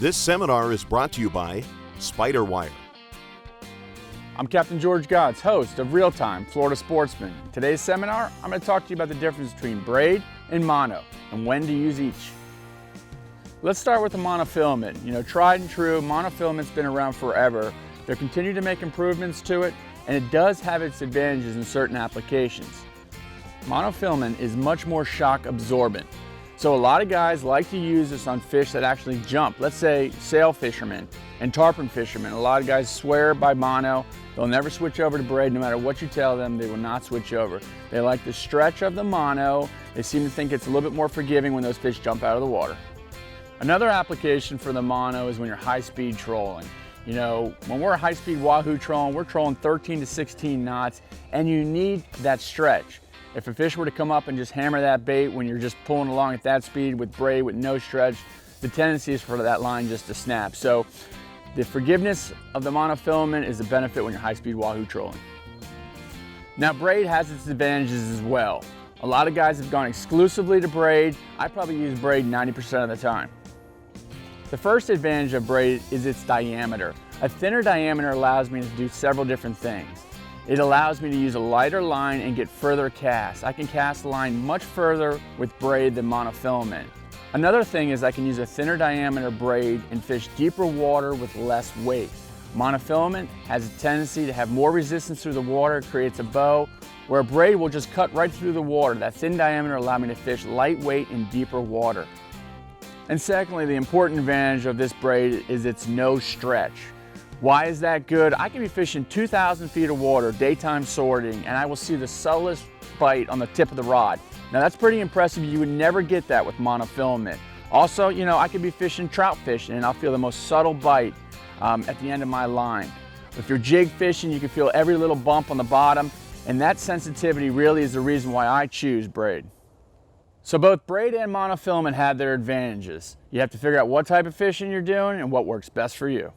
This seminar is brought to you by Spider Wire. I'm Captain George Gozdz, host of Time Florida Sportsman. In today's seminar, I'm going to talk to you about the difference between braid and mono and when to use each. Let's start with the monofilament. You know, tried and true, monofilament's been around forever. They're continuing to make improvements to it, and it does have its advantages in certain applications. Monofilament is much more shock absorbent. So a lot of guys like to use this on fish that actually jump. Let's say sail fishermen and tarpon fishermen. A lot of guys swear by mono. They'll never switch over to braid no matter what you tell them. They will not switch over. They like the stretch of the mono. They seem to think it's a little bit more forgiving when those fish jump out of the water. Another application for the mono is when you're high-speed trolling. You know, when we're high-speed wahoo trolling, we're trolling 13 to 16 knots, and you need that stretch. If a fish were to come up and just hammer that bait when you're just pulling along at that speed with braid with no stretch, the tendency is for that line just to snap. So the forgiveness of the monofilament is a benefit when you're high-speed wahoo trolling. Now braid has its advantages as well. A lot of guys have gone exclusively to braid. I probably use braid 90% of the time. The first advantage of braid is its diameter. A thinner diameter allows me to do several different things. It allows me to use a lighter line and get further casts. I can cast the line much further with braid than monofilament. Another thing is I can use a thinner diameter braid and fish deeper water with less weight. Monofilament has a tendency to have more resistance through the water, it creates a bow, where braid will just cut right through the water. That thin diameter allows me to fish lightweight in deeper water. And secondly, the important advantage of this braid is its no stretch. Why is that good? I can be fishing 2,000 feet of water, daytime sorting, and I will see the subtlest bite on the tip of the rod. Now that's pretty impressive. You would never get that with monofilament. Also, you know, I could be fishing trout fishing and I'll feel the most subtle bite at the end of my line. If you're jig fishing, you can feel every little bump on the bottom, and that sensitivity really is the reason why I choose braid. So both braid and monofilament have their advantages. You have to figure out what type of fishing you're doing and what works best for you.